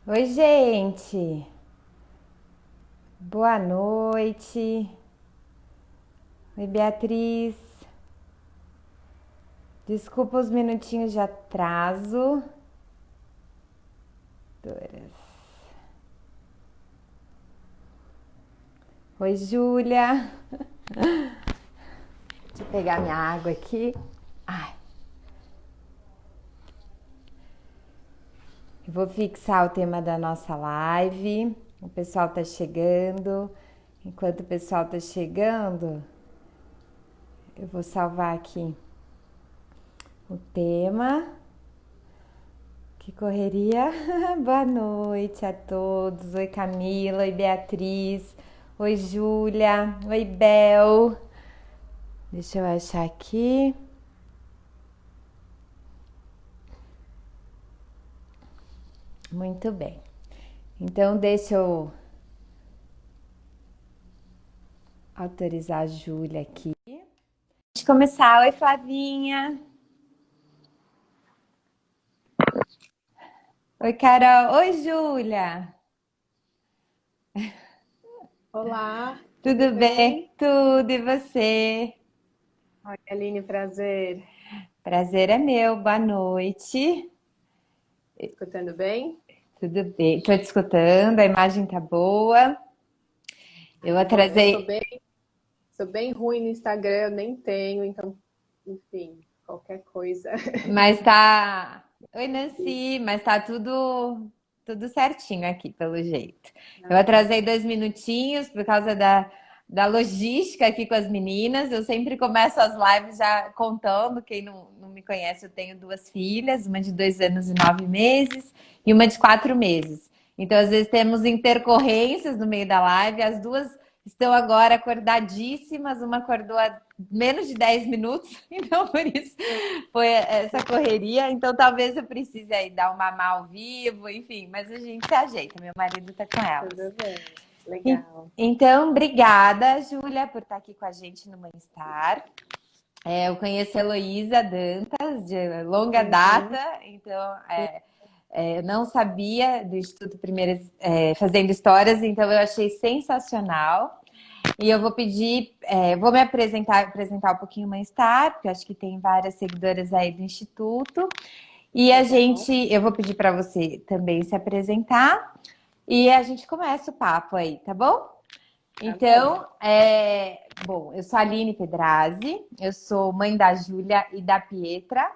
Oi, gente. Boa noite. Oi, Beatriz. Desculpa os minutinhos de atraso. Doras. Oi, Júlia. Deixa eu pegar minha água aqui. Ai, eu vou fixar o tema da nossa live. O pessoal tá chegando. Enquanto o pessoal tá chegando, eu vou salvar aqui o tema. Que correria! Boa noite a todos. Oi, Camila. Oi, Beatriz. Oi, Júlia. Oi, Bel. Deixa eu achar aqui. Muito bem. Então, deixa eu autorizar a Júlia aqui. Antes de começar, oi, Flavinha. Oi, Carol. Oi, Júlia. Olá, tudo Tudo bem? bem? Tudo e você? Oi, Aline, prazer. Prazer é meu. Boa noite. Escutando bem? Tudo bem? Estou te escutando, a imagem tá boa. Eu Bom, eu atrasei. sou bem ruim no Instagram, eu nem tenho, então, enfim, qualquer coisa. Mas tá. Oi, Nancy, mas tá tudo certinho aqui, pelo jeito. Eu Ah, tá atrasei bom. 2 minutinhos por causa da logística aqui com as meninas. Eu sempre começo as lives já contando. Quem não me conhece, eu tenho duas filhas, uma de 2 anos e 9 meses e uma de 4 meses. Então, às vezes, temos intercorrências no meio da live. As duas estão agora acordadíssimas, uma acordou há menos de 10 minutos, então por isso foi essa correria. Então talvez eu precise aí dar uma mamar ao vivo, enfim, mas a gente se ajeita. Meu marido tá com elas. Tudo bem, legal. Então, obrigada, Júlia, por estar aqui com a gente no Manhestar. Eu conheço a Heloísa Dantas, de longa Uhum. data, então eu não sabia do Instituto Primeiras Fazendo Histórias, então eu achei sensacional. E eu vou pedir, vou me apresentar um pouquinho mais tarde, porque eu acho que tem várias seguidoras aí do Instituto. E Legal, eu vou pedir para você também se apresentar e a gente começa o papo aí, tá bom? tá bom. Então, bom, eu sou a Aline Pedrazzi, eu sou mãe da Júlia e da Pietra,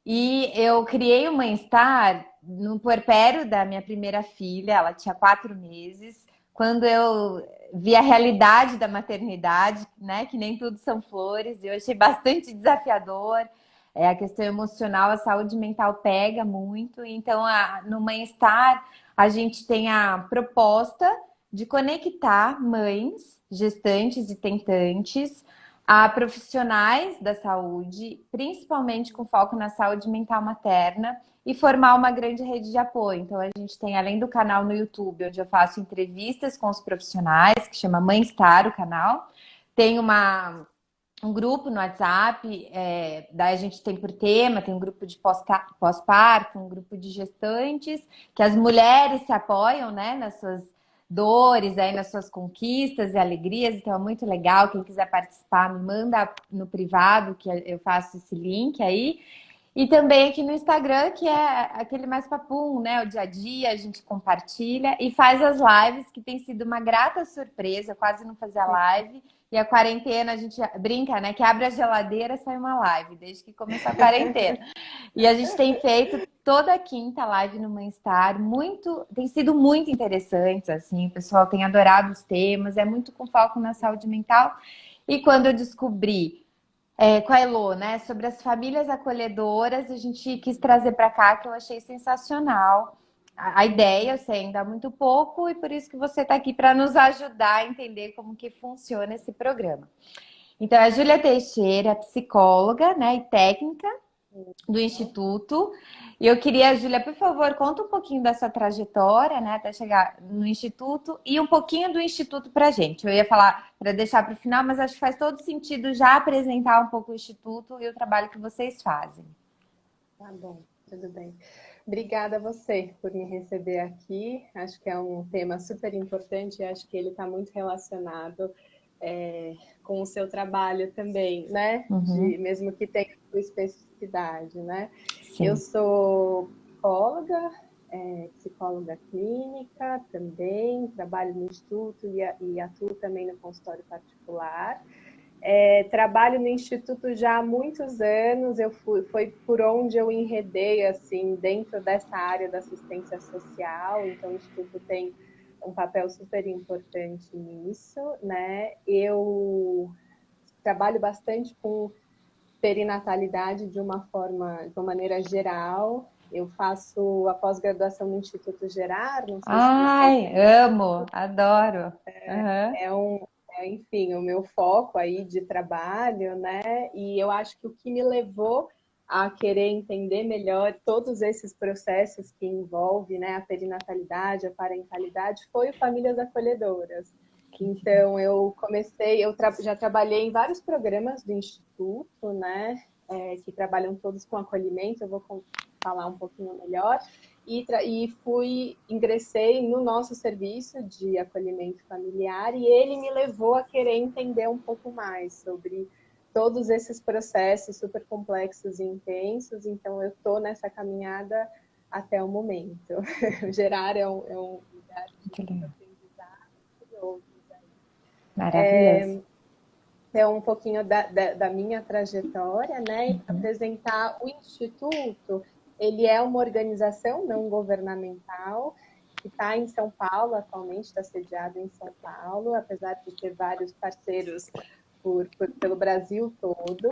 e eu criei o Mãe-Star no puerpério da minha primeira filha, ela tinha 4 meses, quando eu vi a realidade da maternidade, né? Que nem tudo são flores, eu achei bastante desafiador. A questão emocional, a saúde mental pega muito. Então, no Mãe-Star, a gente tem a proposta de conectar mães, gestantes e tentantes a profissionais da saúde, principalmente com foco na saúde mental materna, e formar uma grande rede de apoio. Então, a gente tem, além do canal no YouTube, onde eu faço entrevistas com os profissionais, que chama Mãe Star, o canal, tem um grupo no WhatsApp, daí a gente tem por tema, tem um grupo de pós-parto, um grupo de gestantes, que as mulheres se apoiam, né, nas suas dores, aí nas suas conquistas e alegrias, então é muito legal. Quem quiser participar, me manda no privado, que eu faço esse link aí. E também aqui no Instagram, que é aquele mais papum, né? O dia a dia, a gente compartilha e faz as lives, que tem sido uma grata surpresa. Eu quase não fazia live. E a quarentena, a gente brinca, né? Que abre a geladeira, sai uma live, desde que começou a quarentena. E a gente tem feito toda quinta live no Manhestar, tem sido muito interessantes, assim, o pessoal tem adorado os temas, é muito com foco na saúde mental. E quando eu descobri com a Elo, né, sobre as famílias acolhedoras, a gente quis trazer para cá, que eu achei sensacional. A ideia, eu sei, ainda há muito pouco, e por isso que você está aqui para nos ajudar a entender como que funciona esse programa. Então, a Júlia Teixeira é psicóloga, né, e técnica do Instituto. E eu queria, Júlia, por favor, conta um pouquinho da sua trajetória, né, até chegar no Instituto e um pouquinho do Instituto para gente. Eu ia falar para deixar para o final, mas acho que faz todo sentido já apresentar um pouco o Instituto e o trabalho que vocês fazem. Tá bom, tudo bem. Obrigada a você por me receber aqui. Acho que é um tema super importante e acho que ele está muito relacionado com o seu trabalho também, né? Uhum, Mesmo que tenha sua especificidade, né? Eu sim. sou psicóloga, psicóloga clínica também, trabalho no instituto e atuo também no consultório particular. Trabalho no Instituto já há muitos anos, foi por onde eu enredei, assim, dentro dessa área da assistência social, então o Instituto tem um papel super importante nisso, né? Eu trabalho bastante com perinatalidade de uma maneira geral. Eu faço a pós-graduação no Instituto Gerar, não sei se você Ai, conhece. amo, adoro. Aham. É um, enfim, o meu foco aí de trabalho, né? E eu acho que o que me levou a querer entender melhor todos esses processos que envolvem, né, a perinatalidade, a parentalidade, foi o Famílias Acolhedoras. Então, já trabalhei em vários programas do Instituto, né, que trabalham todos com acolhimento, eu vou falar um pouquinho melhor, ingressei no nosso serviço de acolhimento familiar e ele me levou a querer entender um pouco mais sobre todos esses processos super complexos e intensos, então eu estou nessa caminhada até o momento. O Gerar é um lugar de Muito muito legal. aprendizado e outros. Maravilhoso. Então, um pouquinho da minha trajetória, né? E Uhum. apresentar o Instituto. Ele é uma organização não governamental que está em São Paulo atualmente, está sediado em São Paulo, apesar de ter vários parceiros pelo Brasil todo,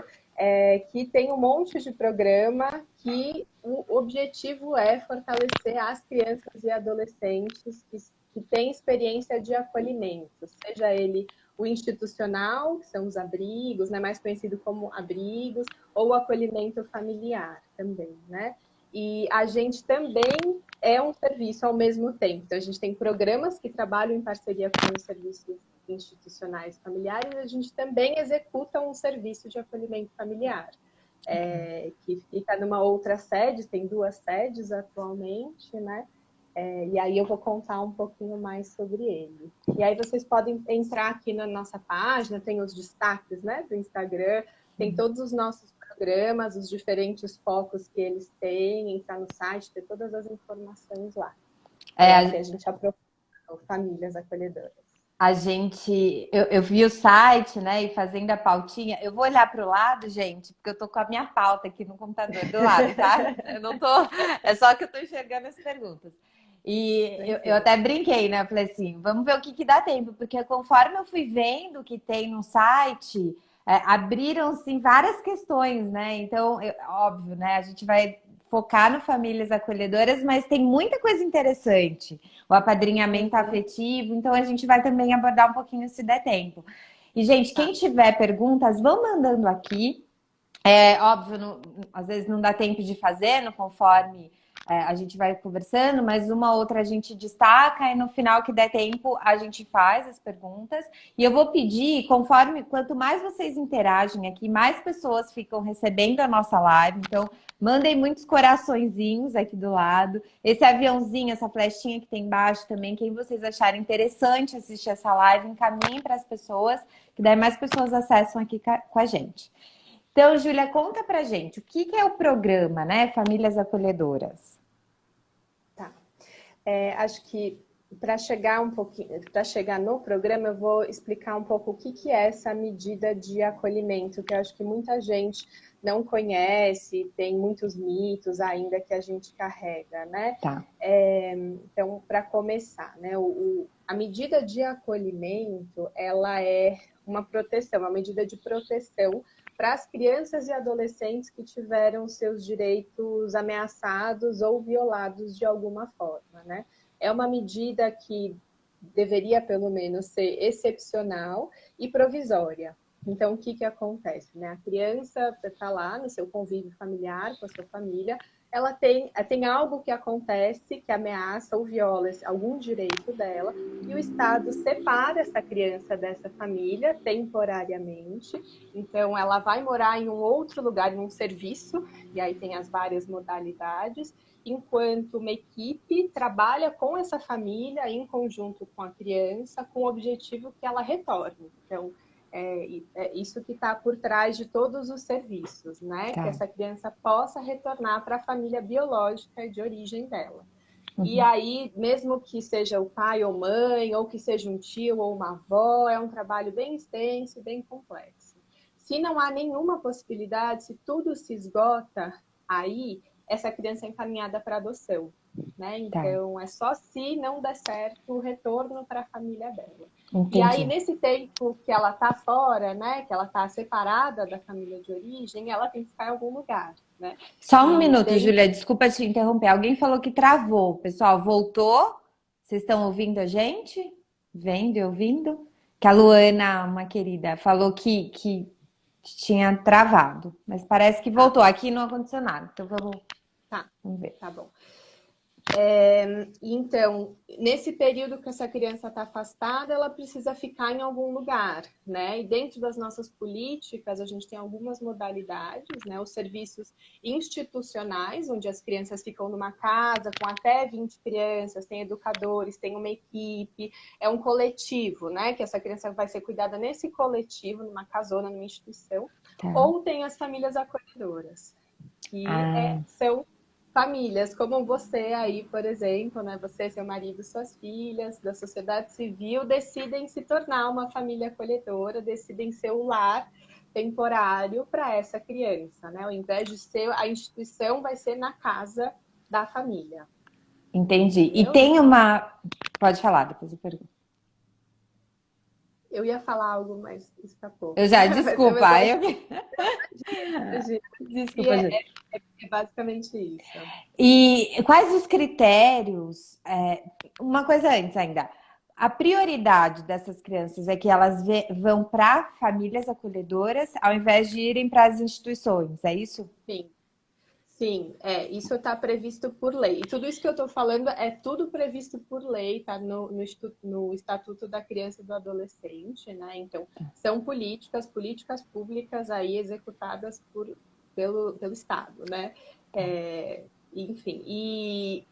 que tem um monte de programa que o objetivo é fortalecer as crianças e adolescentes que têm experiência de acolhimento, seja ele o institucional, que são os abrigos, né, mais conhecido como abrigos, ou o acolhimento familiar também, né? E a gente também é um serviço ao mesmo tempo. Então, a gente tem programas que trabalham em parceria com os serviços institucionais familiares, a gente também executa um serviço de acolhimento familiar, que fica numa outra sede, tem 2 sedes atualmente, né? E aí eu vou contar um pouquinho mais sobre ele. E aí vocês podem entrar aqui na nossa página, tem os destaques, né, do Instagram, tem todos os nossos programas, os diferentes focos que eles têm, entrar no site, ter todas as informações lá. É, Assim a gente aprofunda famílias acolhedoras. a gente, eu vi o site, né, e fazendo a pautinha, eu vou olhar para o lado, gente, porque eu tô com a minha pauta aqui no computador do lado, tá? Eu não tô, é só que eu tô enxergando as perguntas. E eu Tranquilo. até brinquei, né? Eu falei assim, vamos ver o que dá tempo, porque conforme eu fui vendo o que tem no site, abriram-se várias questões, né? Então, óbvio, né? A gente vai focar no famílias acolhedoras, mas tem muita coisa interessante. O apadrinhamento Uhum. afetivo, então a gente vai também abordar um pouquinho se der tempo. E, gente, quem Tá. tiver perguntas, vão mandando aqui. Óbvio, às vezes não dá tempo de fazer, no conforme a gente vai conversando, mas uma outra a gente destaca e no final que der tempo a gente faz as perguntas. E eu vou pedir, conforme, quanto mais vocês interagem aqui, mais pessoas ficam recebendo a nossa live. Então, mandem muitos coraçõezinhos aqui do lado. Esse aviãozinho, essa flechinha que tem embaixo também, quem vocês acharem interessante assistir essa live, encaminhem para as pessoas, que daí mais pessoas acessam aqui com a gente. Então, Júlia, conta pra gente, o que é o programa, né? Famílias Acolhedoras. Tá. Acho que para chegar no programa, eu vou explicar um pouco o que é essa medida de acolhimento, que eu acho que muita gente não conhece, tem muitos mitos ainda que a gente carrega, né? Tá. Então, para começar, né, a medida de acolhimento, ela é uma proteção, uma medida de proteção para as crianças e adolescentes que tiveram seus direitos ameaçados ou violados de alguma forma, né? É uma medida que deveria, pelo menos, ser excepcional e provisória. Então, o que acontece? Né? A criança está lá no seu convívio familiar, com a sua família, ela tem algo que acontece que ameaça ou viola algum direito dela, e o Estado separa essa criança dessa família temporariamente. Então, ela vai morar em um outro lugar, em um serviço, e aí tem as várias modalidades, enquanto uma equipe trabalha com essa família em conjunto com a criança, com o objetivo que ela retorne. Então, é isso que está por trás de todos os serviços, né? Tá. Que essa criança possa retornar para a família biológica de origem dela. Uhum. E aí, mesmo que seja o pai ou mãe, ou que seja um tio ou uma avó, é um trabalho bem extenso e bem complexo. Se não há nenhuma possibilidade, se tudo se esgota, aí essa criança é encaminhada para adoção, né? Então, é só se não der certo o retorno para a família dela. Entendi. E aí, nesse tempo que ela está fora, né? Que ela está separada da família de origem, ela tem que ficar em algum lugar, né? Só um minuto, Júlia, desculpa te interromper. Alguém falou que travou. Pessoal, voltou? Vocês estão ouvindo a gente? Vendo e ouvindo? Que a Luana, uma querida, falou que tinha travado. Mas parece que voltou. Aqui não aconteceu nada. Então vamos ver. Tá bom. Então, nesse período que essa criança está afastada, ela precisa ficar em algum lugar, né? E dentro das nossas políticas, a gente tem algumas modalidades, né? Os serviços institucionais, onde as crianças ficam numa casa com até 20 crianças, tem educadores, tem uma equipe, é um coletivo, né? Que essa criança vai ser cuidada nesse coletivo, numa casona, numa instituição. Ou tem as famílias acolhedoras, que são famílias como você aí, por exemplo, né? Você, seu marido, suas filhas, da sociedade civil, decidem se tornar uma família acolhedora, decidem ser o lar temporário para essa criança, né? Ao invés de ser, a instituição vai ser na casa da família. Entendi. Entendeu? E tem uma... Pode falar, depois eu pergunto. Eu ia falar algo, mas escapou. Eu já, desculpa. Desculpa, gente. É basicamente isso. E quais os critérios? Uma coisa antes ainda. A prioridade dessas crianças é que elas vão para famílias acolhedoras ao invés de irem para as instituições, é isso? Sim. Sim, isso está previsto por lei. E tudo isso que eu estou falando é tudo previsto por lei, tá no Estatuto da Criança e do Adolescente, né? Então, são políticas públicas aí executadas pelo Estado, né? Enfim,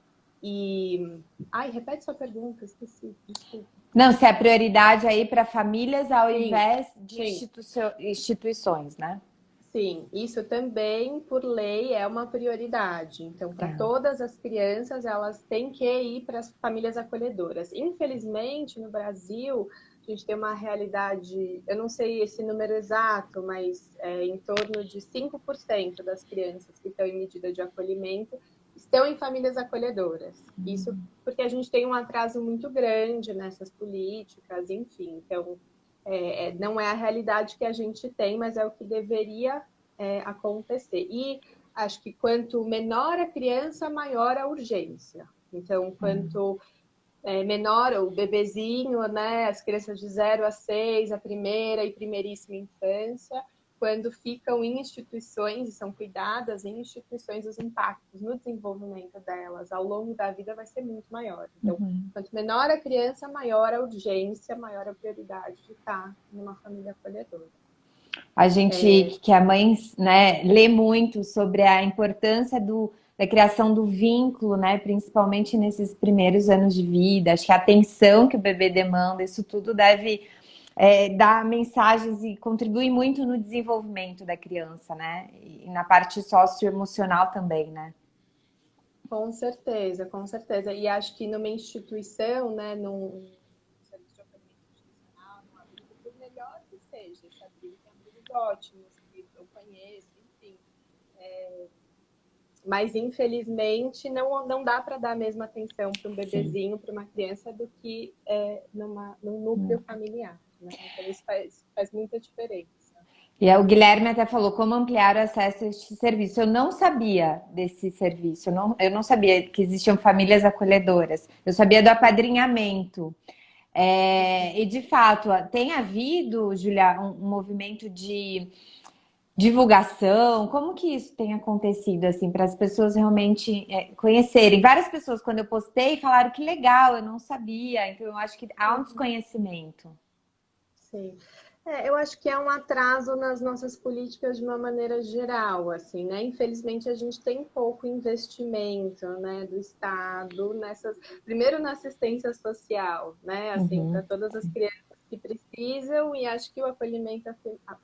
Ai, repete sua pergunta, esqueci, desculpa. Não, se é a prioridade aí para famílias ao invés de instituições, né? Sim, isso também, por lei, é uma prioridade. Então, para todas as crianças, elas têm que ir para as famílias acolhedoras. Infelizmente, no Brasil, a gente tem uma realidade, eu não sei esse número exato, mas em torno de 5% das crianças que estão em medida de acolhimento estão em famílias acolhedoras. Isso porque a gente tem um atraso muito grande nessas políticas, enfim. Então, não é a realidade que a gente tem, mas é o que deveria acontecer. E acho que quanto menor a criança, maior a urgência. Então, quanto menor o bebezinho, né, as crianças de 0 a 6, a primeira e primeiríssima infância, quando ficam em instituições e são cuidadas em instituições, os impactos no desenvolvimento delas ao longo da vida vai ser muito maior. Então, quanto menor a criança, maior a urgência, maior a prioridade de estar numa família acolhedora. A gente, que é mãe, né, lê muito sobre a importância da criação do vínculo, né, principalmente nesses primeiros anos de vida. Acho que a atenção que o bebê demanda, isso tudo deve... dar mensagens e contribui muito no desenvolvimento da criança, né? E na parte socioemocional também, né? Com certeza, com certeza. E acho que numa instituição, né, num serviço de acolhimento institucional, num abrigo, por melhor que seja, esse abrigo tem abrigos ótimos, que eu conheço, enfim. Mas, infelizmente, não dá para dar a mesma atenção para um bebezinho, para uma criança, do que num núcleo familiar. Né? Então, isso faz muita diferença. E o Guilherme até falou como ampliar o acesso a este serviço. Eu não sabia desse serviço, eu não sabia que existiam famílias acolhedoras. Eu sabia do apadrinhamento. E, de fato, tem havido, Julia, um movimento de divulgação? Como que isso tem acontecido, assim, para as pessoas realmente conhecerem? Várias pessoas, quando eu postei, falaram que legal, eu não sabia. Então, eu acho que há um desconhecimento. Sim. Eu acho que é um atraso nas nossas políticas de uma maneira geral, assim, né? Infelizmente a gente tem pouco investimento, né, do Estado primeiro na assistência social, né, assim, para Uhum. todas as crianças que precisam, e acho que o acolhimento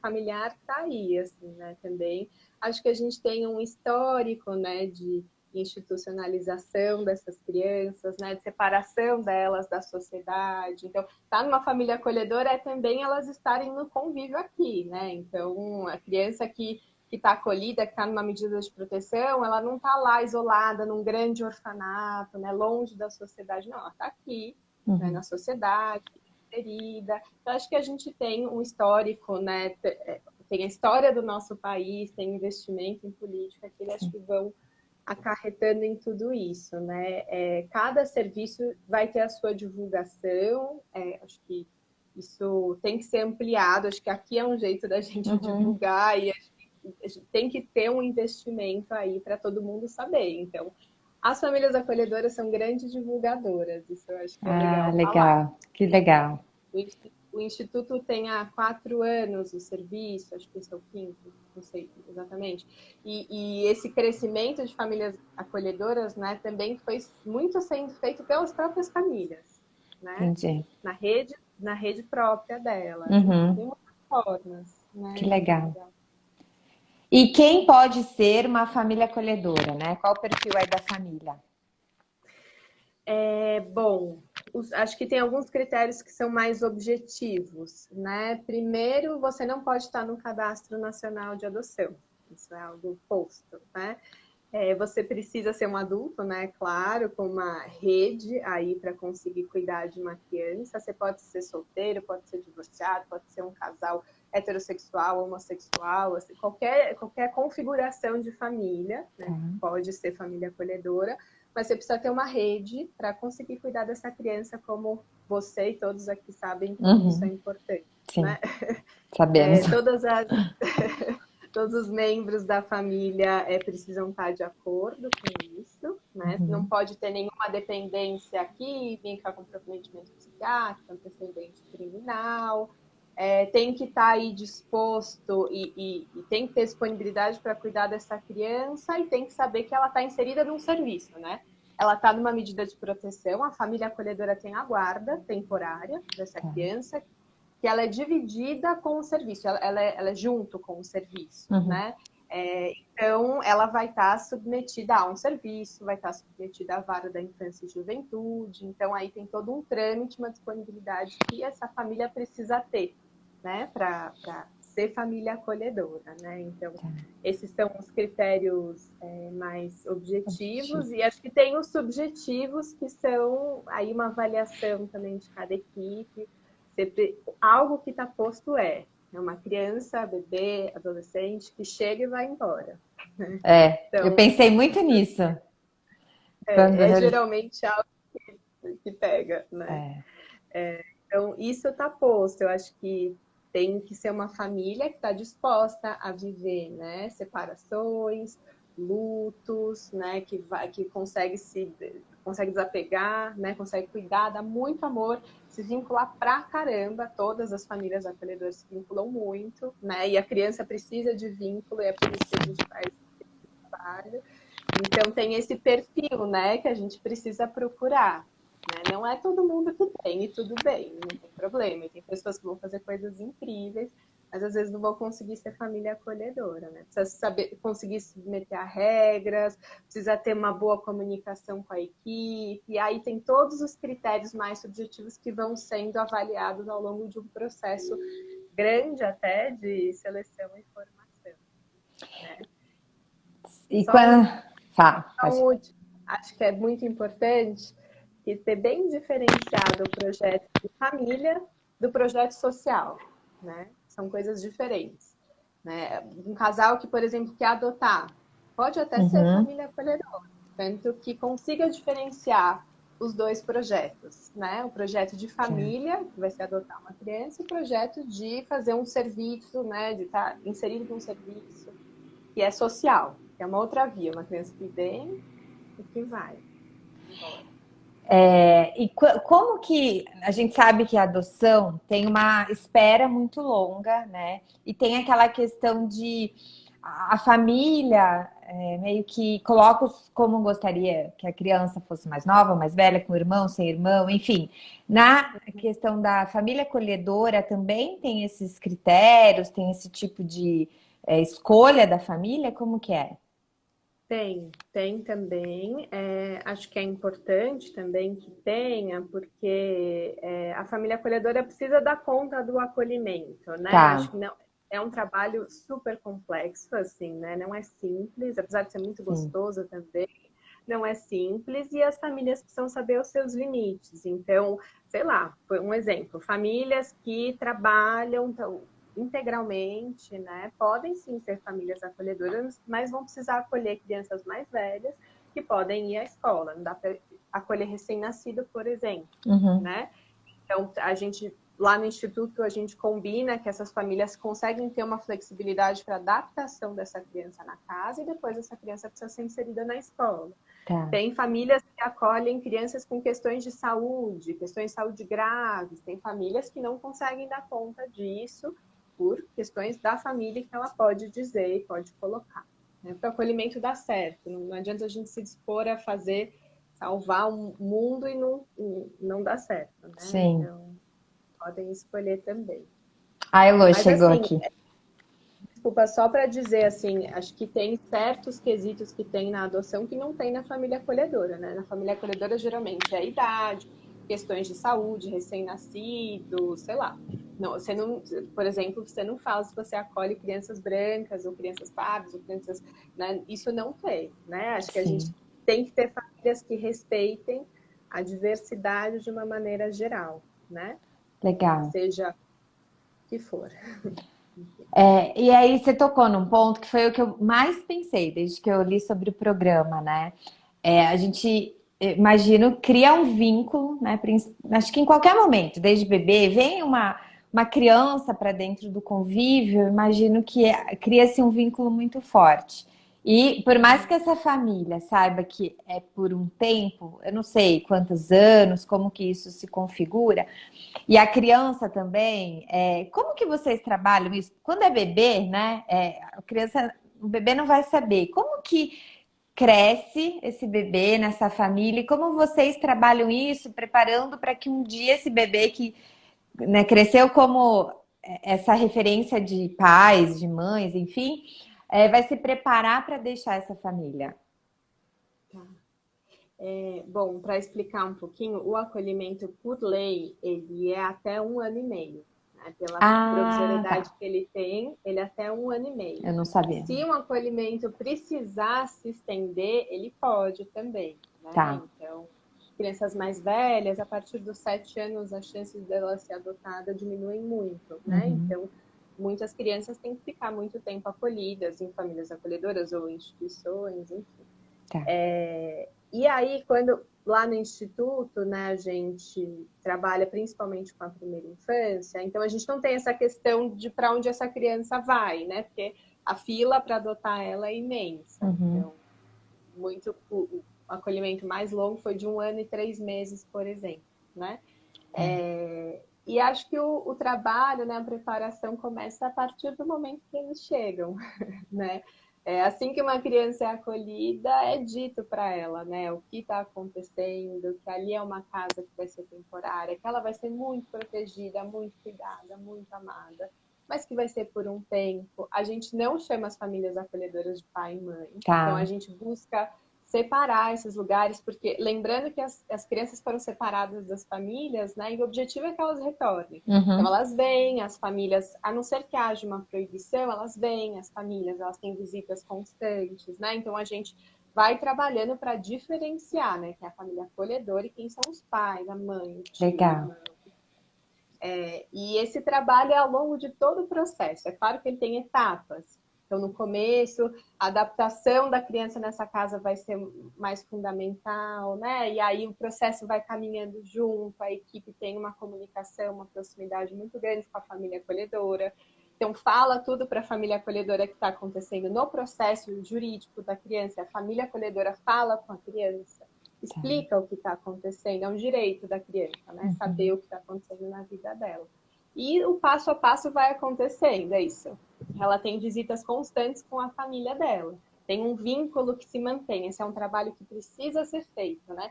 familiar está aí, assim, né, também. Acho que a gente tem um histórico, né, de institucionalização dessas crianças, né, de separação delas da sociedade. Então, estar numa família acolhedora é também elas estarem no convívio aqui, né? Então, a criança que está acolhida, que está numa medida de proteção, ela não está lá isolada num grande orfanato, né, longe da sociedade, não, ela está aqui, né, Uhum. na sociedade, inserida. Então, acho que a gente tem um histórico, né, tem a história do nosso país, tem investimento em política que acho que vão acarretando em tudo isso, né? Cada serviço vai ter a sua divulgação, acho que isso tem que ser ampliado, acho que aqui é um jeito da gente Uhum. divulgar e a gente tem que ter um investimento aí para todo mundo saber. Então, as famílias acolhedoras são grandes divulgadodoras, isso eu acho que é Ah, legal falar. legal. Que legal. O Instituto tem há 4 anos o serviço, acho que esse é o quinto, não sei exatamente. E esse crescimento de famílias acolhedoras, né, também foi muito sendo feito pelas próprias famílias, né, Entendi. na rede própria delas. Então, Uhum. tem muitas formas, Que né, isso é legal. legal. E quem pode ser uma família acolhedora, né? Qual o perfil aí da família? Bom, acho que tem alguns critérios que são mais objetivos, né? Primeiro, você não pode estar no Cadastro Nacional de Adoção. Isso é algo posto, né? Você precisa ser um adulto, né? Claro, com uma rede aí para conseguir cuidar de uma criança. Você pode ser solteiro, pode ser divorciado, pode ser um casal heterossexual, homossexual, assim, qualquer configuração de família, Tá. né? Pode ser família acolhedora, mas você precisa ter uma rede para conseguir cuidar dessa criança, como você e todos aqui sabem que isso é Uhum. importante, Sim, né? sabemos. Todas as todos os membros da família precisam estar de acordo com isso, né? Não Uhum. pode ter nenhuma dependência química, comprometimento psiquiátrico, antecedente criminal. Tem que estar aí disposto e tem que ter disponibilidade para cuidar dessa criança e tem que saber que ela está inserida num serviço, né? Ela está numa medida de proteção, a família acolhedora tem a guarda temporária dessa Tá. criança, que ela é dividida com o serviço, ela é junto com o serviço, Uhum. né? Então, ela vai estar submetida a um serviço, vai estar submetida à vara da infância e juventude, então aí tem todo um trâmite, uma disponibilidade que essa família precisa ter, né, para ser família acolhedora, né? Então, Tá. esses são os critérios mais objetivos, Objetivo. e acho que tem os subjetivos, que são aí uma avaliação também de cada equipe. Sempre, algo que está posto é uma criança, bebê, adolescente que chega e vai embora. Eu Então, pensei muito nisso. Quando geralmente algo que pega, né? é. Então, isso está posto. Eu acho que tem que ser uma família que está disposta a viver, né? Separações, lutos, né? Que consegue desapegar, né? Consegue cuidar, dar muito amor, se vincular pra caramba. Todas as famílias acolhedoras se vinculam muito, né? E a criança precisa de vínculo, e é por isso que a gente faz esse trabalho. Então tem esse perfil, né? Que a gente precisa procurar. Né? Não é todo mundo que tem, e tudo bem, não tem problema. E tem pessoas que vão fazer coisas incríveis, mas às vezes não vão conseguir ser família acolhedora, né? Precisa saber, conseguir se submeter a regras, precisa ter uma boa comunicação com a equipe, e aí tem todos os critérios mais subjetivos que vão sendo avaliados ao longo de um processo grande até de seleção e formação, né? E Só quando. Pode. um último, acho que é muito importante que ter bem diferenciado o projeto de família do projeto social, né? São coisas diferentes, né? Um casal que, por exemplo, quer adotar, pode até ser Uhum. família acolhedora, tanto que consiga diferenciar os dois projetos, né? O projeto de Tá. família, que vai ser adotar uma criança, e o projeto de fazer um serviço, né? De estar inserido num serviço que é social, que é uma outra via, uma criança que vem e que vai embora. Como que a gente sabe que a adoção tem uma espera muito longa, né? E tem aquela questão de a família meio que coloca como gostaria que a criança fosse mais nova, mais velha, com irmão, sem irmão, enfim. Na questão da família acolhedora também tem esses critérios, tem esse tipo de escolha da família, como que é? Tem também. Acho que é importante também que tenha, porque a família acolhedora precisa dar conta do acolhimento, né? Acho Tá, que não, é um trabalho super complexo, assim, né? Não é simples, apesar de ser muito sim. gostoso também, não é simples, e as famílias precisam saber os seus limites. Então, sei lá, por um exemplo, famílias que trabalham integralmente, né? Podem sim ser famílias acolhedoras, mas vão precisar acolher crianças mais velhas que podem ir à escola. Não dá para acolher recém-nascido, por exemplo, Uhum. né? Então, a gente lá no Instituto, a gente combina que essas famílias conseguem ter uma flexibilidade para adaptação dessa criança na casa e depois essa criança precisa ser inserida na escola. Tá. Tem famílias que acolhem crianças com questões de saúde graves. Tem famílias que não conseguem dar conta disso por questões da família que ela pode dizer e pode colocar. Né? Para o acolhimento dar certo. Não adianta a gente se dispor a fazer, salvar o mundo e não dar certo. Né? Sim. Então, podem escolher também. A Elô Mas chegou assim, aqui. desculpa, só para dizer assim, acho que tem certos quesitos que tem na adoção que não tem na família acolhedora, né? Na família acolhedora, geralmente é a idade, questões de saúde, recém-nascido, sei lá. Não, você não, por exemplo, você não fala se você acolhe crianças brancas ou crianças pardas ou crianças, né? Isso não tem, né? Acho que a gente Sim. tem que ter famílias que respeitem a diversidade de uma maneira geral, né? Legal. Seja o que for. E aí você tocou num ponto que foi o que eu mais pensei desde que eu li sobre o programa, né? A gente, imagino, cria um vínculo, né? Acho que em qualquer momento, desde bebê, vem uma criança para dentro do convívio, eu imagino que cria-se um vínculo muito forte. E por mais que essa família saiba que é por um tempo, eu não sei quantos anos, como que isso se configura, e a criança também, como que vocês trabalham isso? Quando é bebê, né? A criança, o bebê não vai saber. Como que cresce esse bebê nessa família? E como vocês trabalham isso, preparando para que um dia esse bebê que, né, cresceu como essa referência de pais, de mães, enfim, vai se preparar para deixar essa família? Bom, para explicar um pouquinho, o acolhimento por lei, ele é até 1 ano e meio. Né? Pela Ah, provisoriedade tá. que ele tem, ele é até 1 ano e meio. Eu não sabia. Se um acolhimento precisar se estender, ele pode também. Né? Tá. Então, crianças mais velhas, a partir dos 7 anos, as chances dela ser adotada diminuem muito. Né? Uhum. Então, muitas crianças têm que ficar muito tempo acolhidas em famílias acolhedoras ou instituições, enfim. Tá. E aí, quando lá no Instituto, né, a gente trabalha principalmente com a primeira infância, então a gente não tem essa questão de para onde essa criança vai, né? Porque a fila para adotar ela é imensa. Uhum. Então, o acolhimento mais longo foi de 1 ano e 3 meses, por exemplo, né? E acho que o trabalho, né, a preparação começa a partir do momento que eles chegam, né? Assim que uma criança é acolhida, é dito para ela, né, o que está acontecendo, que ali é uma casa que vai ser temporária, que ela vai ser muito protegida, muito cuidada, muito amada, mas que vai ser por um tempo. A gente não chama as famílias acolhedoras de pai e mãe, então a Tá. gente busca separar esses lugares, porque lembrando que as crianças foram separadas das famílias, né, e o objetivo é que elas retornem. Então, Uhum. elas vêm, as famílias, a não ser que haja uma proibição, elas vêm, as famílias, elas têm visitas constantes, né? Então, a gente vai trabalhando para diferenciar, né? Que é a família acolhedora e quem são os pais, a mãe, o tio, o Legal. irmão. E esse trabalho é ao longo de todo o processo. É claro que ele tem etapas. Então, no começo, a adaptação da criança nessa casa vai ser mais fundamental, né? E aí o processo vai caminhando junto, a equipe tem uma comunicação, uma proximidade muito grande com a família acolhedora. Então, fala tudo para a família acolhedora que está acontecendo no processo jurídico da criança. A família acolhedora fala com a criança. explica o que está acontecendo, é um direito da criança, né? Saber o que está acontecendo na vida dela. E o passo a passo vai acontecendo, é isso. Ela tem visitas constantes com a família dela. Tem um vínculo que se mantém. Esse é um trabalho que precisa ser feito, né?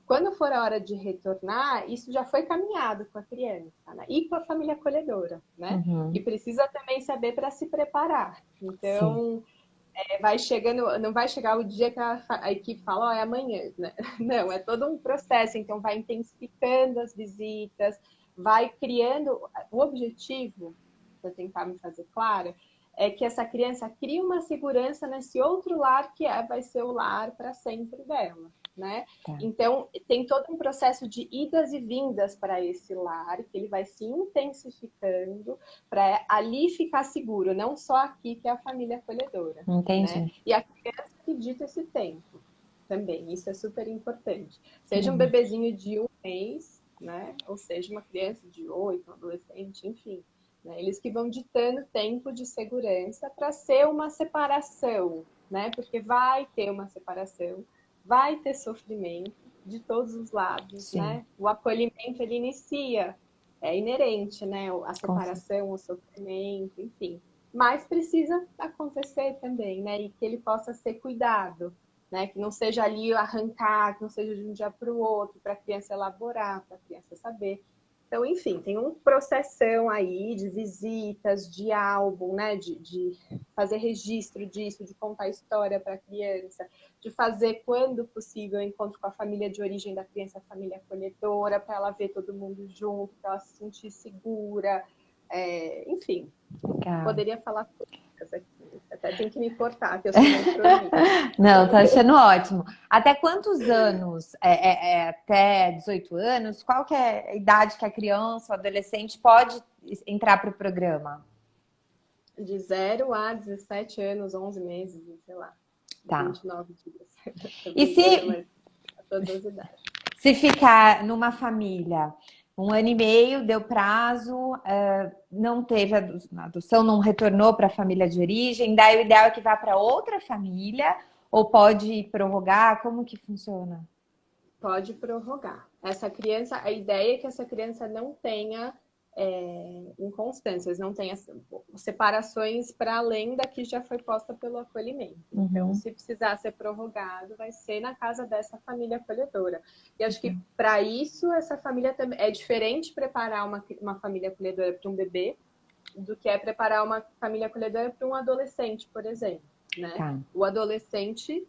Quando for a hora de retornar, isso já foi caminhado com a criança, né? E com a família acolhedora, né? Que precisa também saber para se preparar. Então, vai chegando, não vai chegar o dia que a equipe fala, é amanhã, né? Não, é todo um processo. Então, vai intensificando as visitas, vai criando. O objetivo, para tentar me fazer clara, é que essa criança crie uma segurança nesse outro lar que vai ser o lar para sempre dela, né? Então, tem todo um processo de idas e vindas para esse lar, que ele vai se intensificando para ali ficar seguro, não só aqui, que é a família acolhedora. Entendi. Né? E a criança acredita esse tempo também, isso é super importante. Seja um bebezinho de 1 mês, né? Ou seja, uma criança de 8, um adolescente, enfim. Né? Eles que vão ditando tempo de segurança para ser uma separação, né? Porque vai ter uma separação, vai ter sofrimento de todos os lados, né? O acolhimento, ele inicia, é inerente, né? A separação, o sofrimento, enfim. Mas precisa acontecer também, né? E que ele possa ser cuidado, né? Que não seja ali arrancar, que não seja de um dia para o outro, para a criança elaborar, para a criança saber. Então, enfim, tem um processão aí de visitas, de álbum, né? De fazer registro disso, de contar história para a criança, de fazer, quando possível, encontro com a família de origem da criança, a família acolhedora, para ela ver todo mundo junto, para ela se sentir segura. Enfim, poderia falar coisas aqui. Até tem que me cortar, que eu sou muito prolífica. Não, tá achando ótimo. Até quantos anos? Até 18 anos? Qual que é a idade que a criança, o adolescente pode entrar para o programa? De 0 a 17 anos, 11 meses, sei lá. 29 dias. E se ficar numa família 1 ano e meio, deu prazo, não teve a adoção, não retornou para a família de origem, daí o ideal é que vá para outra família ou pode prorrogar? Como que funciona? Pode prorrogar. Essa criança, a ideia é que essa criança não tenha inconstâncias, não tenha separações para além da que já foi posta pelo acolhimento. Então, se precisar ser prorrogado, vai ser na casa dessa família acolhedora. E acho que para isso, essa família também é diferente preparar uma família acolhedora para um bebê do que é preparar uma família acolhedora para um adolescente, por exemplo. Né? O adolescente,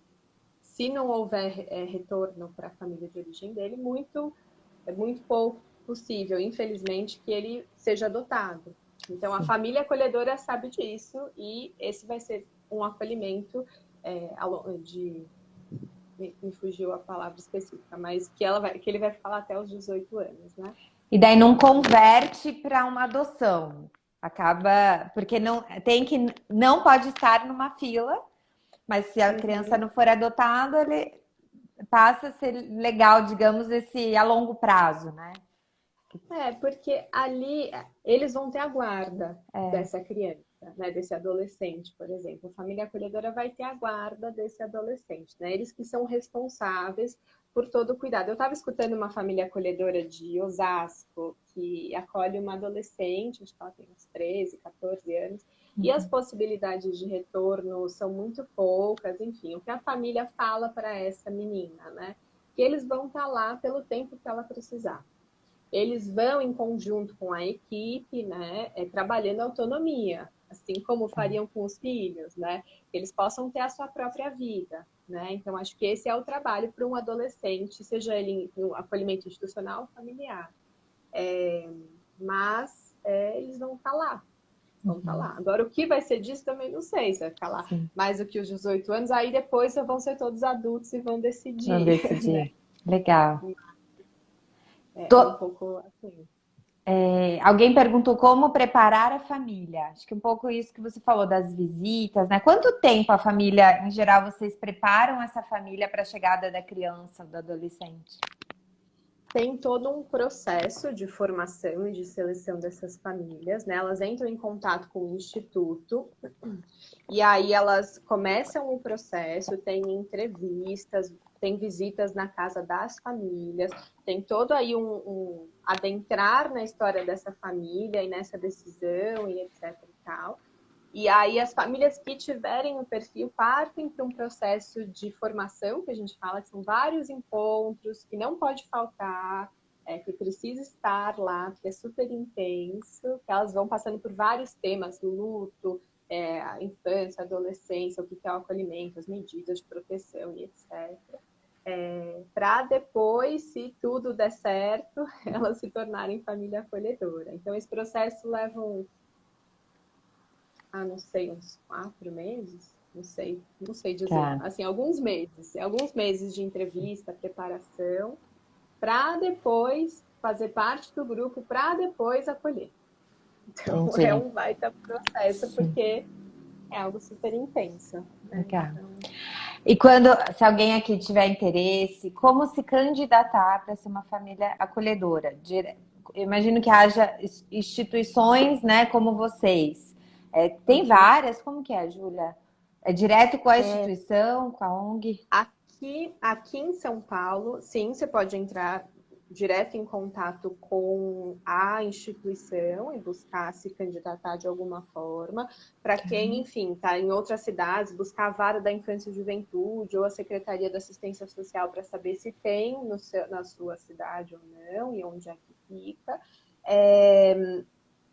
se não houver retorno para a família de origem dele, é muito pouco possível, infelizmente, que ele seja adotado. Então, a família acolhedora sabe disso e esse vai ser um acolhimento me fugiu a palavra específica, mas que ele vai falar até os 18 anos, né? E daí não converte para uma adoção. Acaba, porque não pode estar numa fila, mas se a criança não for adotada, ele passa a ser legal, digamos, a longo prazo, né? Porque ali eles vão ter a guarda dessa criança, né? Desse adolescente, por exemplo. A família acolhedora vai ter a guarda desse adolescente, né? Eles que são responsáveis por todo o cuidado. Eu estava escutando uma família acolhedora de Osasco que acolhe uma adolescente, acho que ela tem uns 13, 14 anos, e as possibilidades de retorno são muito poucas, enfim, o que a família fala para essa menina, né? Que eles vão estar lá pelo tempo que ela precisar. Eles vão em conjunto com a equipe, né, trabalhando a autonomia, assim como fariam com os filhos, né? Eles possam ter a sua própria vida, né? Então, acho que esse é o trabalho para um adolescente, seja ele no acolhimento institucional ou familiar. Mas eles vão estar lá. Vão estar lá. Agora, o que vai ser disso também não sei. Se vai ficar lá mais do que os 18 anos, aí depois vão ser todos adultos e vão decidir. Vão decidir. Né? Legal. Um pouco assim. Alguém perguntou como preparar a família. Acho que um pouco isso que você falou das visitas, né? Quanto tempo a família, em geral, vocês preparam essa família para a chegada da criança, do adolescente? Tem todo um processo de formação e de seleção dessas famílias, né? Elas entram em contato com o instituto e aí elas começam o processo, tem entrevistas, tem visitas na casa das famílias, tem todo aí um adentrar na história dessa família e nessa decisão e etc e tal. E aí as famílias que tiverem o perfil partem para um processo de formação, que a gente fala que são vários encontros, que não pode faltar, que precisa estar lá, que é super intenso, que elas vão passando por vários temas, luto, a infância, a adolescência, o que é o acolhimento, as medidas de proteção e etc. Para depois, se tudo der certo, elas se tornarem família acolhedora. Então, esse processo leva não sei, uns 4 meses, não sei dizer. Tá, Assim, alguns meses de entrevista, preparação, para depois fazer parte do grupo, para depois acolher. Então, é entendi. um baita processo, Sim, porque é algo super intenso, né? legal. Então, E quando, se alguém aqui tiver interesse, como se candidatar para ser uma família acolhedora? Eu imagino que haja instituições, né, como vocês. Tem uhum. várias, como que é, Júlia? É direto com a instituição, com a ONG? Aqui em São Paulo, sim, você pode entrar direto em contato com a instituição e buscar se candidatar de alguma forma. Para quem, enfim, está em outras cidades, buscar a vara da infância e juventude ou a Secretaria da Assistência Social para saber se tem na sua cidade ou não e onde é que fica.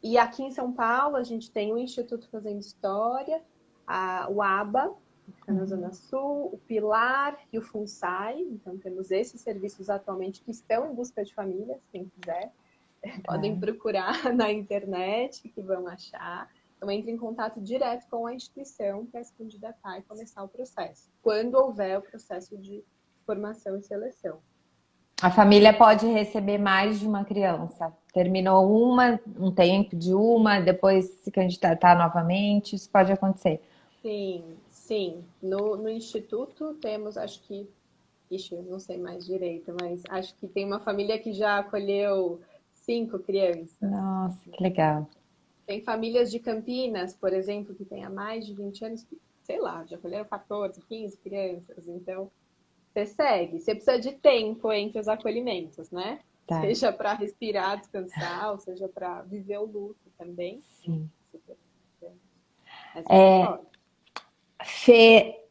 E aqui em São Paulo, a gente tem o Instituto Fazendo História, o ABA, que fica na Zona Sul, o Pilar e o FUNSAI. Então, temos esses serviços atualmente que estão em busca de famílias, quem quiser. Podem Tá. procurar na internet, que vão achar. Então, entre em contato direto com a instituição para se candidatar e começar o processo, quando houver o processo de formação e seleção. A família pode receber mais de uma criança. Terminou uma, um tempo de uma, depois se candidatar novamente, isso pode acontecer. Sim, sim. No Instituto temos, acho que, ixi, eu não sei mais direito, mas acho que tem uma família que já acolheu 5 crianças. Nossa, que legal. Tem famílias de Campinas, por exemplo, que tem há mais de 20 anos, que, sei lá, já acolheram 14, 15 crianças. Então, você segue. Você precisa de tempo entre os acolhimentos, né? Tá, Seja para respirar, descansar, ou seja para viver o luto também, né? sim. Super importante. Mas você pode.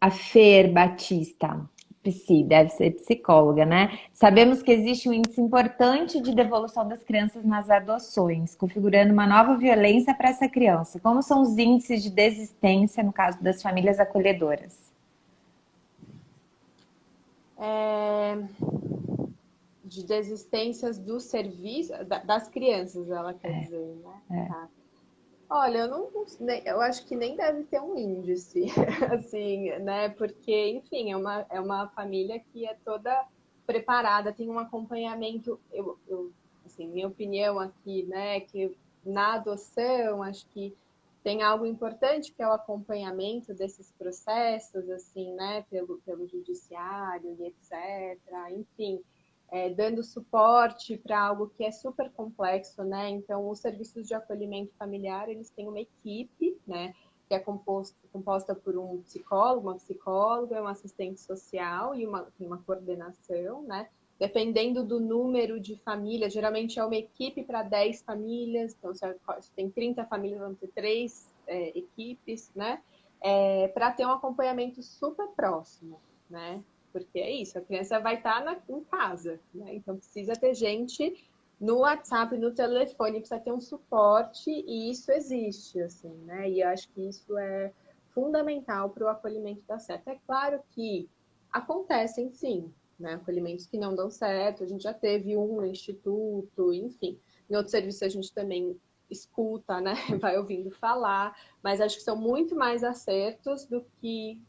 A Fer Batista, deve ser psicóloga, né? Sabemos que existe um índice importante de devolução das crianças nas adoções, configurando uma nova violência para essa criança. Como são os índices de desistência no caso das famílias acolhedoras? É, de desistências do serviço, das crianças, ela quer dizer, né? Tá. Olha, eu acho que nem deve ter um índice, assim, né? Porque, enfim, é uma família que é toda preparada, tem um acompanhamento, assim, minha opinião aqui, né? Que na adoção, acho que tem algo importante que é o acompanhamento desses processos, assim, né? Pelo judiciário e etc. Enfim, dando suporte para algo que é super complexo, né? Então, os serviços de acolhimento familiar, eles têm uma equipe, né? Que é composta por um psicólogo, uma psicóloga, um assistente social e uma coordenação, né? Dependendo do número de famílias, geralmente é uma equipe para 10 famílias, então se tem 30 famílias, vão ter 3 equipes, né? Para ter um acompanhamento super próximo, né? Porque é isso, a criança vai estar em casa, né? Então precisa ter gente no WhatsApp, no telefone, precisa ter um suporte e isso existe, assim, né? E eu acho que isso é fundamental para o acolhimento dar certo. É claro que acontecem, sim, né? Acolhimentos que não dão certo, a gente já teve um no instituto, enfim. Em outros serviços a gente também escuta, né? Vai ouvindo falar, mas acho que são muito mais acertos do que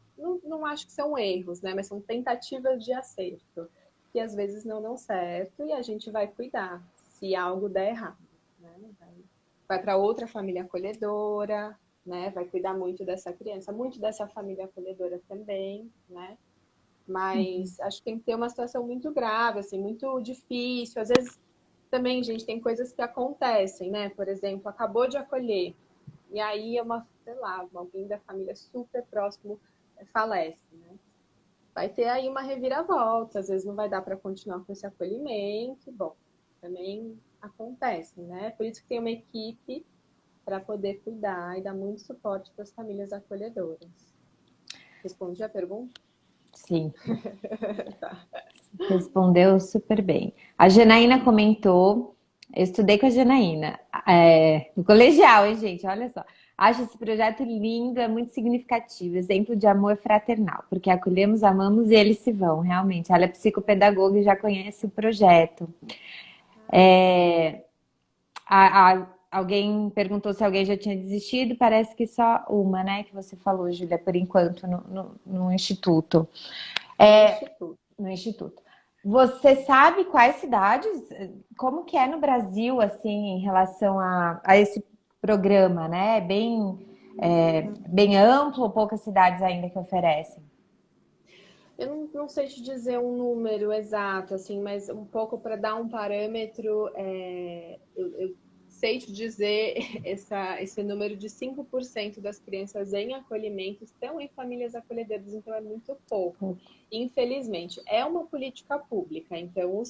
não acho que são erros, né? Mas são tentativas de acerto, que às vezes não dão certo e a gente vai cuidar se algo der errado, né? Vai para outra família acolhedora, né? Vai cuidar muito dessa criança, muito dessa família acolhedora também, né? Mas acho que tem que ter uma situação muito grave, assim, muito difícil. Às vezes também, gente, tem coisas que acontecem, né? Por exemplo, acabou de acolher, e aí é sei lá, alguém da família super próximo falece, né? Vai ter aí uma reviravolta, às vezes não vai dar para continuar com esse acolhimento. Bom, também acontece, né? Por isso que tem uma equipe para poder cuidar e dar muito suporte para as famílias acolhedoras. Respondi a pergunta? Sim, Tá. respondeu super bem. A Janaína comentou, eu estudei com a Janaína, no colegial, hein, gente? Olha só. Acho esse projeto lindo, é muito significativo, exemplo de amor fraternal, porque acolhemos, amamos e eles se vão, realmente. Ela é psicopedagoga e já conhece o projeto. Alguém perguntou se alguém já tinha desistido, parece que só uma, né, que você falou, Júlia, por enquanto, no Instituto. No Instituto. No Instituto. Você sabe quais cidades, como que é no Brasil, assim, em relação a esse programa, né? Bem amplo ou poucas cidades ainda que oferecem? Eu não sei te dizer um número exato, assim, mas um pouco para dar um parâmetro, eu sei te dizer esse número de 5% das crianças em acolhimento estão em famílias acolhedoras, então é muito pouco. Pouco. Infelizmente, é uma política pública, então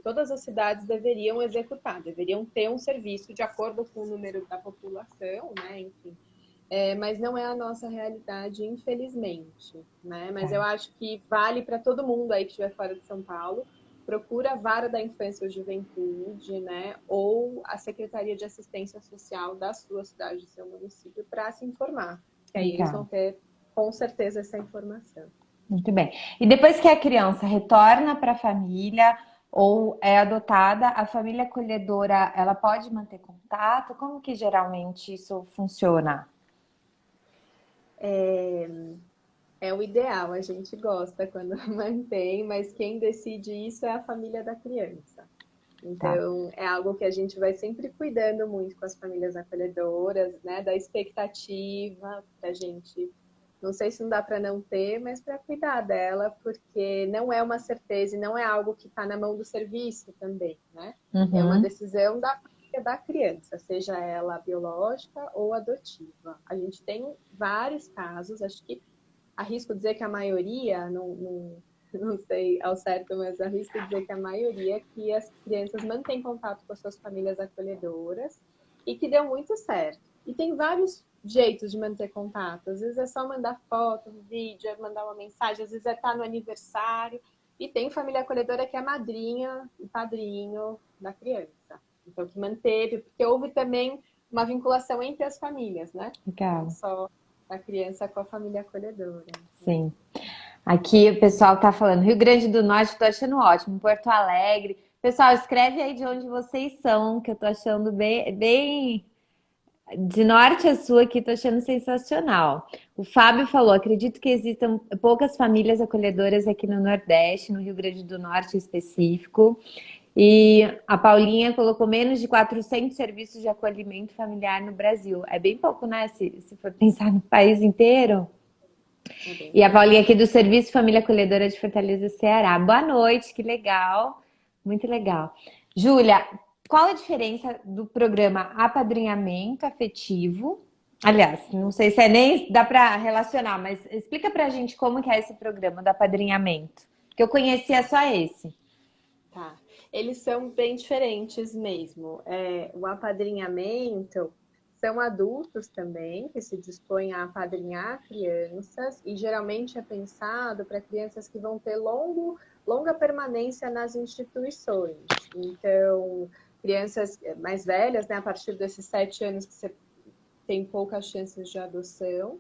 todas as cidades deveriam executar, deveriam ter um serviço de acordo com o número da população, né? Enfim, mas não é a nossa realidade, infelizmente, né? Mas eu acho que vale para todo mundo aí que estiver fora de São Paulo, procura a Vara da Infância e Juventude, né? Ou a Secretaria de Assistência Social da sua cidade, do seu município, para se informar. Que aí eles Legal. vão ter, com certeza, essa informação. Muito bem. E depois que a criança retorna para a família ou é adotada, a família acolhedora, ela pode manter contato? Como que geralmente isso funciona? É o ideal, a gente gosta quando mantém, mas quem decide isso é a família da criança. Tá. Então, é algo que a gente vai sempre cuidando muito com as famílias acolhedoras, né? Da expectativa para a gente, não sei se não dá para não ter, mas para cuidar dela, porque não é uma certeza e não é algo que está na mão do serviço também, né? É uma Uhum. decisão da família da criança, seja ela biológica ou adotiva. A gente tem vários casos, acho que arrisco dizer que a maioria, não sei ao certo, mas arrisco dizer que a maioria que as crianças mantêm contato com as suas famílias acolhedoras e que deu muito certo. E tem vários jeitos de manter contato. Às vezes é só mandar foto, vídeo, é mandar uma mensagem, às vezes é estar no aniversário. E tem família acolhedora que é madrinha e padrinho da criança. Então, que manteve, porque houve também uma vinculação entre as famílias, né? Não Legal. só a criança com a família acolhedora. Né? Sim. Aqui o pessoal tá falando Rio Grande do Norte, tô achando ótimo. Porto Alegre. Pessoal, escreve aí de onde vocês são, que eu tô achando bem de norte a sul aqui, tô achando sensacional. O Fábio falou: acredito que existam poucas famílias acolhedoras aqui no Nordeste, no Rio Grande do Norte em específico. E a Paulinha colocou menos de 400 serviços de acolhimento familiar no Brasil. É bem pouco, né? Se for pensar no país inteiro. É bem E a pouco. Paulinha aqui do Serviço Família Acolhedora de Fortaleza, Ceará. Boa noite, que legal. Muito legal. Júlia, qual a diferença do programa Apadrinhamento Afetivo? Aliás, não sei se é nem dá para relacionar, mas explica pra gente como que é esse programa do apadrinhamento. Que eu conhecia Tá, só esse. tá. Eles são bem diferentes mesmo. O apadrinhamento são adultos também que se dispõem a apadrinhar crianças e geralmente é pensado para crianças que vão ter longa permanência nas instituições. Então, crianças mais velhas, né, a partir desses 7 anos que você tem poucas chances de adoção,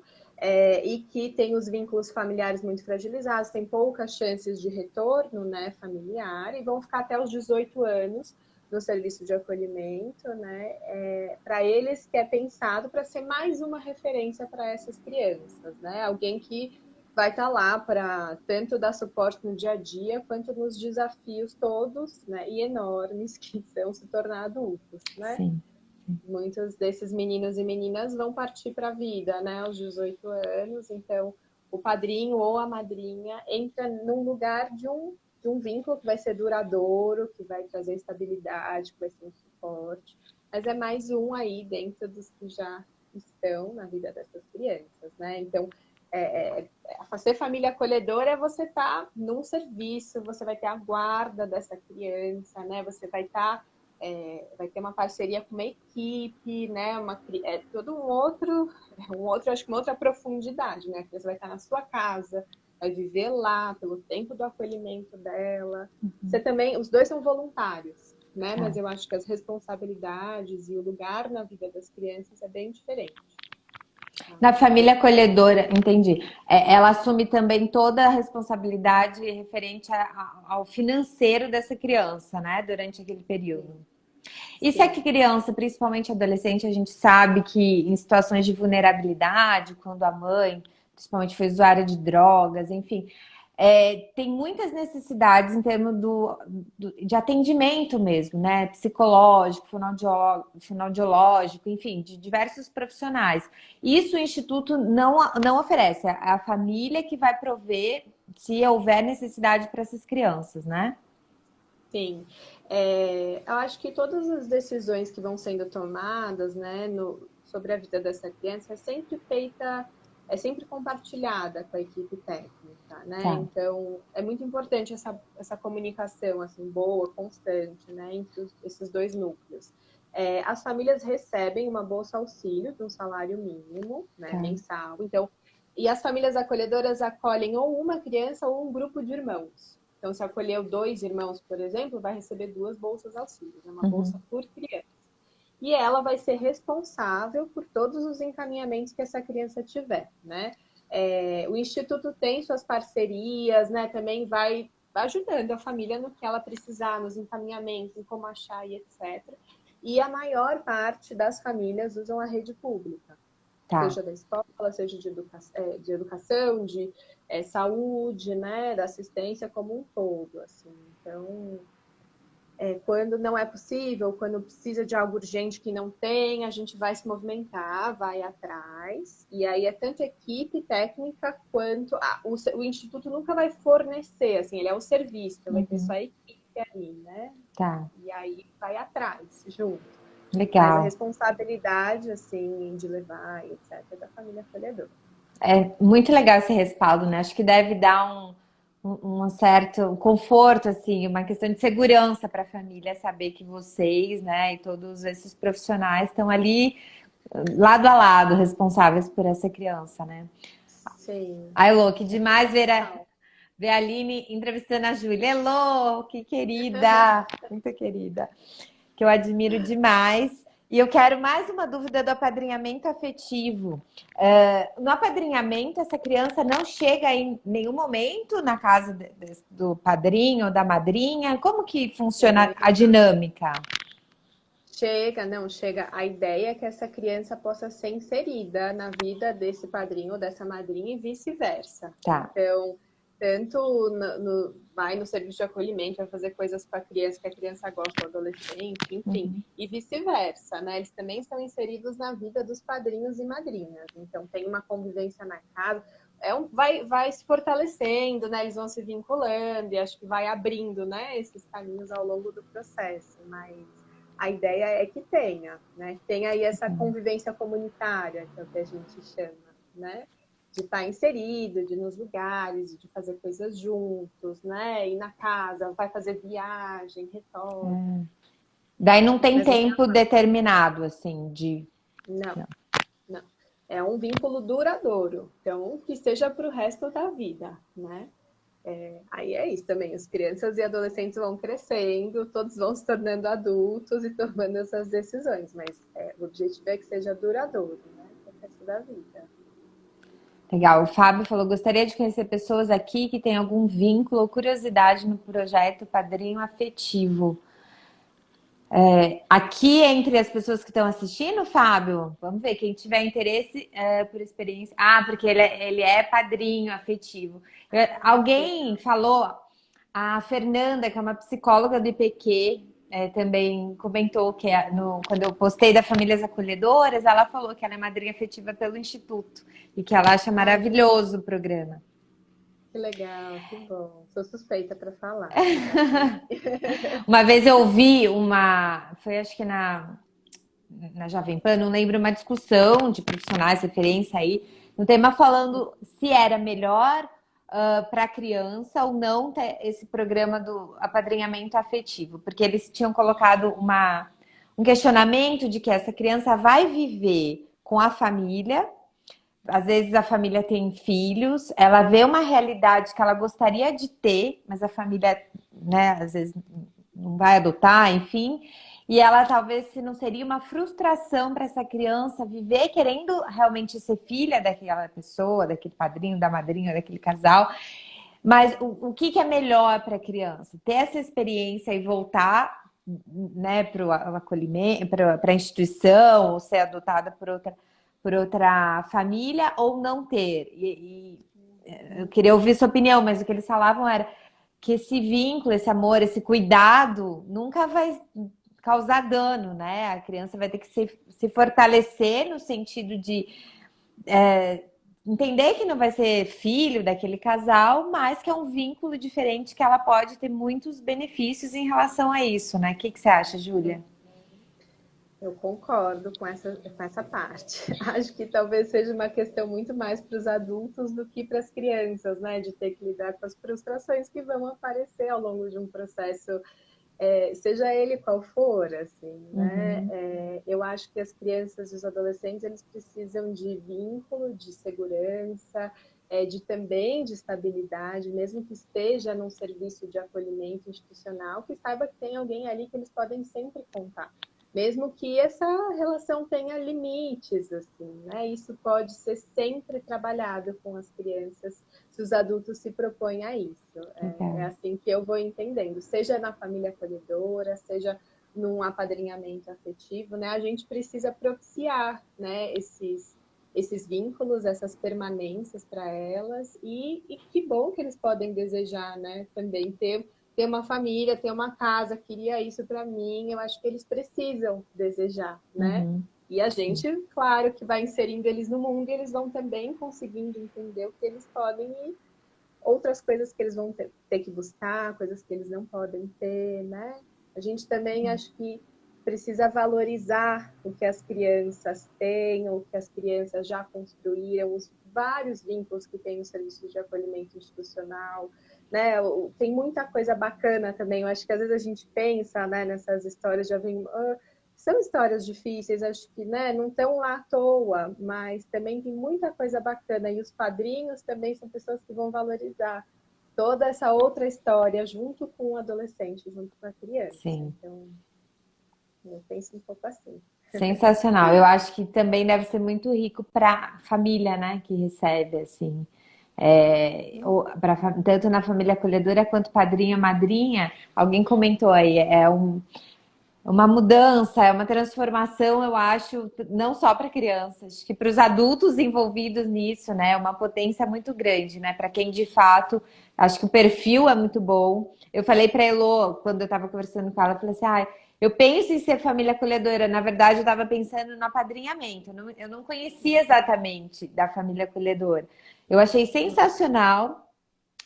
e que tem os vínculos familiares muito fragilizados, tem poucas chances de retorno, né, familiar, e vão ficar até os 18 anos no serviço de acolhimento, né, para eles que é pensado para ser mais uma referência para essas crianças, né, alguém que vai estar lá para tanto dar suporte no dia a dia, quanto nos desafios todos, né, e enormes que são se tornar adultos, né. Sim. Muitos desses meninos e meninas vão partir para a vida, né, aos 18 anos, então o padrinho ou a madrinha entra num lugar de um vínculo que vai ser duradouro, que vai trazer estabilidade, que vai ser um suporte, mas é mais um aí dentro dos que já estão na vida dessas crianças, né? Então, ser família acolhedora é você estar num serviço, você vai ter a guarda dessa criança, né? Você vai estar, vai ter uma parceria com uma equipe, né? Todo acho que uma outra profundidade, né? A criança vai estar na sua casa, vai viver lá pelo tempo do acolhimento dela. Você também, os dois são voluntários, né? Tá. Mas eu acho que as responsabilidades e o lugar na vida das crianças é bem diferente. Na família acolhedora, entendi. Ela assume também toda a responsabilidade referente ao financeiro dessa criança, né? Durante aquele período. E se a Sim. criança, principalmente adolescente, a gente sabe que em situações de vulnerabilidade, quando a mãe, principalmente, foi usuária de drogas, enfim, tem muitas necessidades em termos de atendimento mesmo, né? Psicológico, fonoaudiológico, enfim, de diversos profissionais. Isso o Instituto não oferece, é a família que vai prover se houver necessidade para essas crianças, né? Sim, eu acho que todas as decisões que vão sendo tomadas, né, sobre a vida dessa criança é sempre compartilhada com a equipe técnica, né? Tá. Então, é muito importante essa comunicação, assim, boa, constante, né, entre esses dois núcleos. As famílias recebem uma bolsa auxílio de um salário mínimo, né, Tá. mensal. Então, e as famílias acolhedoras acolhem ou uma criança ou um grupo de irmãos. Então, se acolheu 2 irmãos, por exemplo, vai receber 2 bolsas auxílio, uma Uhum. bolsa por criança. E ela vai ser responsável por todos os encaminhamentos que essa criança tiver, né? O Instituto tem suas parcerias, né? Também vai ajudando a família no que ela precisar, nos encaminhamentos, em como achar e etc. E a maior parte das famílias usam a rede pública, Tá. seja da escola, seja de educação, de saúde, né, da assistência como um todo, assim. Então, quando não é possível, quando precisa de algo urgente que não tem, a gente vai se movimentar, vai atrás, e aí é tanto equipe técnica quanto o Instituto nunca vai fornecer, assim, ele é o serviço, então vai ter Uhum. só a equipe ali, né? Tá. E aí vai atrás, junto. Mas a Legal. responsabilidade, assim, de levar, etc., é da família acolhedora. É muito legal esse respaldo, né? Acho que deve dar um certo conforto, assim, uma questão de segurança para a família saber que vocês, né, e todos esses profissionais estão ali lado a lado, responsáveis por essa criança, né? Sim, Ai, Lô, que é demais fundamental. ver a Aline entrevistando a Júlia. Elô, que querida, muito querida, que eu admiro demais. E eu quero mais uma dúvida do apadrinhamento afetivo. No apadrinhamento, essa criança não chega em nenhum momento na casa do padrinho ou da madrinha? Como que funciona a dinâmica? Chega, não, chega. A ideia é que essa criança possa ser inserida na vida desse padrinho ou dessa madrinha e vice-versa. Tá. Então, tanto vai no serviço de acolhimento, vai fazer coisas com a criança que a criança gosta, o adolescente, enfim, Uhum. e vice-versa, né? Eles também são inseridos na vida dos padrinhos e madrinhas. Então, tem uma convivência na casa. Vai se fortalecendo, né? Eles vão se vinculando e acho que vai abrindo, né, esses caminhos ao longo do processo, mas a ideia é que tenha, né? Tenha aí essa convivência comunitária, que é o que a gente chama, né? De estar inserido, de ir nos lugares, de fazer coisas juntos, né? Ir na casa, vai fazer viagem, retorna. Daí não tem Mas tempo determinado, assim, de. não, não. É um vínculo duradouro, então que seja para o resto da vida, né? Aí é isso também, as crianças e adolescentes vão crescendo, todos vão se tornando adultos e tomando essas decisões, mas o objetivo é que seja duradouro, né? Pro resto da vida. Legal. O Fábio falou: gostaria de conhecer pessoas aqui que têm algum vínculo ou curiosidade no projeto Padrinho Afetivo. Aqui entre as pessoas que estão assistindo, Fábio, vamos ver, quem tiver interesse por experiência. Ah, porque ele é padrinho afetivo. Alguém falou, a Fernanda, que é uma psicóloga do IPQ, também comentou que quando eu postei da Famílias Acolhedoras, ela falou que ela é madrinha afetiva pelo Instituto e que ela acha Ai, maravilhoso o programa. que legal, que bom. Sou suspeita para falar, mas acho que Uma vez eu ouvi foi acho que na Jovem Pan, não lembro, uma discussão de profissionais, referência aí, no tema falando se era melhor para a criança ou não ter esse programa do apadrinhamento afetivo, porque eles tinham colocado um questionamento de que essa criança vai viver com a família, às vezes a família tem filhos, ela vê uma realidade que ela gostaria de ter, mas a família, né, às vezes não vai adotar, enfim. E ela talvez se não seria uma frustração para essa criança viver querendo realmente ser filha daquela pessoa, daquele padrinho, da madrinha, daquele casal. Mas o que é melhor para a criança? Ter essa experiência e voltar, né, para o acolhimento, para a instituição, ou ser adotada por outra família, ou não ter. Eu queria ouvir sua opinião, mas o que eles falavam era que esse vínculo, esse amor, esse cuidado nunca vai causar dano, né? A criança vai ter que se fortalecer no sentido de entender que não vai ser filho daquele casal, mas que é um vínculo diferente que ela pode ter muitos benefícios em relação a isso, né? O que você acha, Júlia? eu concordo com essa parte. Acho que talvez seja uma questão muito mais para os adultos do que para as crianças, né? De ter que lidar com as frustrações que vão aparecer ao longo de um processo, seja ele qual for, assim, né? Uhum. Eu acho que as crianças e os adolescentes, eles precisam de vínculo, de segurança, também de estabilidade, mesmo que esteja num serviço de acolhimento institucional, que saiba que tem alguém ali que eles podem sempre contar. Mesmo que essa relação tenha limites, assim, né? Isso pode ser sempre trabalhado com as crianças, se os adultos se propõem a isso. É Legal. assim que eu vou entendendo, seja na família acolhedora, seja num apadrinhamento afetivo, né? A gente precisa propiciar, né, esses vínculos, essas permanências para elas, e que bom que eles podem desejar, né, também ter uma família, ter uma casa, queria isso para mim, eu acho que eles precisam desejar, né? Uhum. E a Sim. gente, claro, que vai inserindo eles no mundo e eles vão também conseguindo entender o que eles podem e outras coisas que eles vão ter que buscar, coisas que eles não podem ter, né? A gente também acho que precisa valorizar o que as crianças têm, o que as crianças já construíram, os vários vínculos que tem no serviço de acolhimento institucional, né? Tem muita coisa bacana também. Eu acho que às vezes a gente pensa, né, nessas histórias de são histórias difíceis, acho que, né, não estão lá à toa, mas também tem muita coisa bacana. E os padrinhos também são pessoas que vão valorizar toda essa outra história junto com o adolescente, junto com a criança. Sim. Então, eu penso um pouco assim. Sensacional. Eu acho que também deve ser muito rico para a família, né, que recebe, assim. Tanto na família acolhedora quanto padrinho, madrinha. Alguém comentou aí, uma mudança, é uma transformação, eu acho, não só para crianças, acho que para os adultos envolvidos nisso, né? É uma potência muito grande, né? Para quem de fato, acho que o perfil é muito bom. Eu falei para a Elô, quando eu estava conversando com ela, eu falei assim: eu penso em ser família acolhedora. Na verdade, eu estava pensando no apadrinhamento. Eu não conhecia exatamente da família acolhedora. Eu achei sensacional.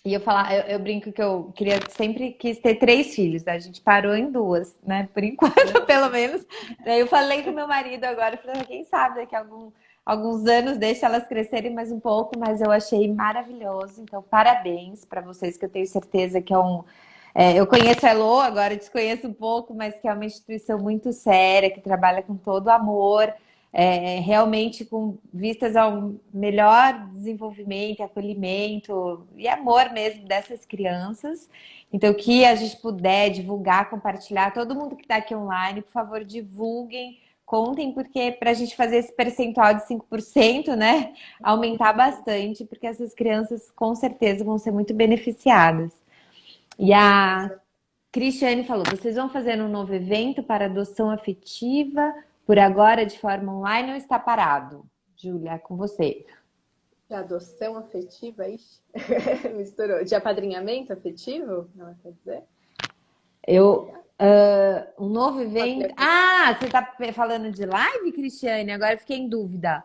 E eu brinco que eu queria, sempre quis ter 3 filhos, né? A gente parou em 2, né? Por enquanto, pelo menos. Daí eu falei com meu marido agora, falei, quem sabe daqui a alguns anos deixa elas crescerem mais um pouco, mas eu achei maravilhoso. Então, parabéns para vocês, que eu tenho certeza que eu conheço a Elo, agora desconheço um pouco, mas que é uma instituição muito séria, que trabalha com todo amor, realmente com vistas ao melhor desenvolvimento, acolhimento e amor mesmo dessas crianças. Então, o que a gente puder divulgar, compartilhar, todo mundo que está aqui online, por favor, divulguem, contem, porque para a gente fazer esse percentual de 5%, né, aumentar bastante, porque essas crianças com certeza vão ser muito beneficiadas. E a Cristiane falou: vocês vão fazer um novo evento para adoção afetiva, por agora de forma online, ou está parado? Júlia, é com você. De adoção afetiva, ixi, misturou. De apadrinhamento afetivo, ela quer dizer? Um novo evento. Ah, você tá falando de live, Cristiane? Agora eu fiquei em dúvida.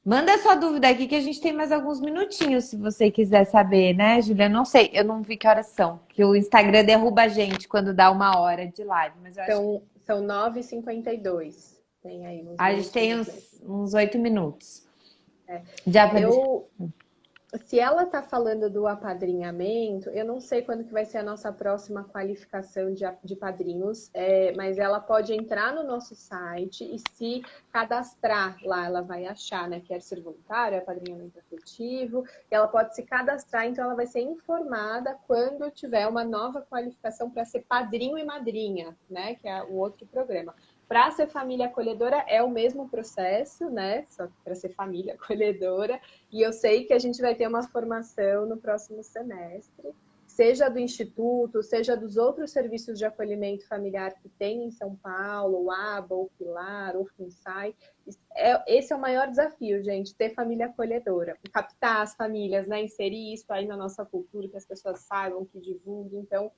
Manda sua dúvida aqui que a gente tem mais alguns minutinhos, se você quiser saber, né, Júlia? Não sei, eu não vi que horas são, que o Instagram derruba a gente quando dá 1 hora de live, mas eu acho que São 9h52. Tem aí uns a gente tem minutinhos mesmo. uns 8 minutos. É. Já pra... Se ela está falando do apadrinhamento, eu não sei quando que vai ser a nossa próxima qualificação de padrinhos, mas ela pode entrar no nosso site e se cadastrar lá, ela vai achar, né? Quer ser voluntária, apadrinhamento afetivo, e ela pode se cadastrar, então ela vai ser informada quando tiver uma nova qualificação para ser padrinho e madrinha, né? Que é o outro programa. Para ser família acolhedora é o mesmo processo, né? Só que para ser família acolhedora. E eu sei que a gente vai ter uma formação no próximo semestre, seja do Instituto, seja dos outros serviços de acolhimento familiar que tem em São Paulo, o ABA, o Pilar, o FUNSAI. Esse é o maior desafio, gente, ter família acolhedora. Captar as famílias, né? Inserir isso aí na nossa cultura, que as pessoas saibam, que divulguem. Então,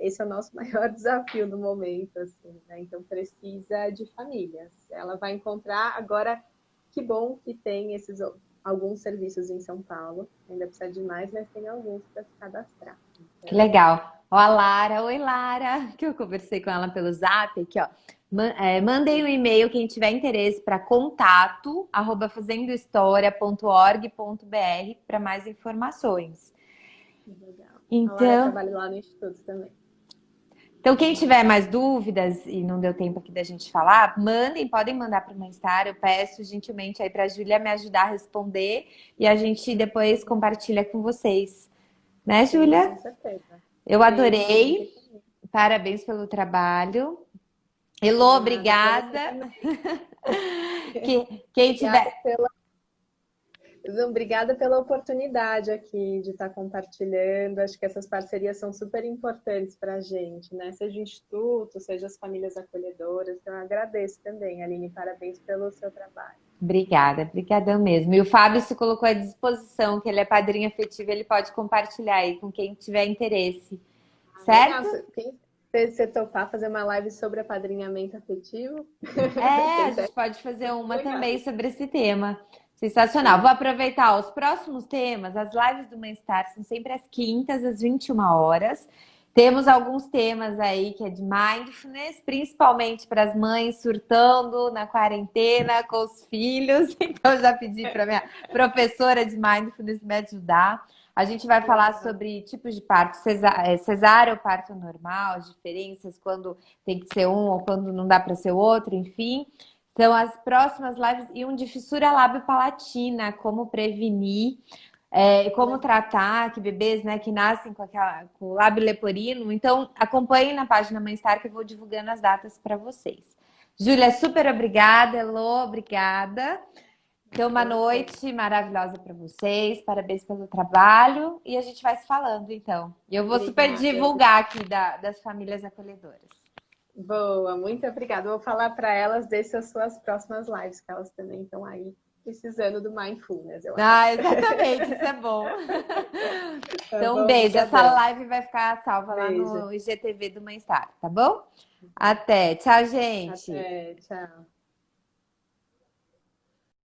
esse é o nosso maior desafio no momento, assim, né? Então precisa de famílias. Ela vai encontrar agora, que bom que tem alguns serviços em São Paulo, ainda precisa de mais, mas tem alguns para se cadastrar. Então... Que legal. Ó, a Lara, oi Lara, que eu conversei com ela pelo Zap aqui, ó. Mandei um e-mail quem tiver interesse para contato@fazendohistoria.org.br para mais informações. Legal. Então, a Lara trabalha lá no Instituto também. Então, quem tiver mais dúvidas e não deu tempo aqui da gente falar, podem mandar para o Mainstar. Eu peço gentilmente aí para a Júlia me ajudar a responder e a gente depois compartilha com vocês. Né, Júlia? Com certeza. Eu adorei. Parabéns pelo trabalho. Elô, obrigada. Quem tiver... Obrigada pela oportunidade aqui de estar compartilhando. Acho que essas parcerias são super importantes para a gente, né? Seja o Instituto, seja as famílias acolhedoras. Então, eu agradeço também, Aline. Parabéns pelo seu trabalho. Obrigada, brigadão mesmo. E o Fábio se colocou à disposição, que ele é padrinho afetivo, ele pode compartilhar aí com quem tiver interesse. Certo? Se você topar fazer uma live sobre apadrinhamento afetivo. A gente pode fazer uma também sobre esse tema. Sensacional. Vou aproveitar os próximos temas. As lives do Mainstar são sempre às quintas, às 21 horas. Temos alguns temas aí que é de mindfulness, principalmente para as mães surtando na quarentena com os filhos. Então, eu já pedi para minha professora de mindfulness me ajudar. A gente vai falar sobre tipos de parto, cesárea ou parto normal, as diferenças, quando tem que ser um ou quando não dá para ser outro, enfim. Então, as próximas lives e um de fissura lábio-palatina, como prevenir, como tratar, que bebês, né, que nascem com o lábio leporino. Então, acompanhem na página Mainstar que eu vou divulgando as datas para vocês. Júlia, super obrigada. Elô, obrigada. Então, uma noite maravilhosa para vocês. Parabéns pelo trabalho. E a gente vai se falando, então. E eu vou super divulgar aqui das famílias acolhedoras. Boa, muito obrigada. Vou falar para elas dessas as suas próximas lives, que elas também estão aí precisando do mindfulness, eu acho. Exatamente, isso é bom. Então, um beijo. Essa live vai ficar salva lá no IGTV do Mainstar, tá bom? Até. Tchau, gente. Até, tchau.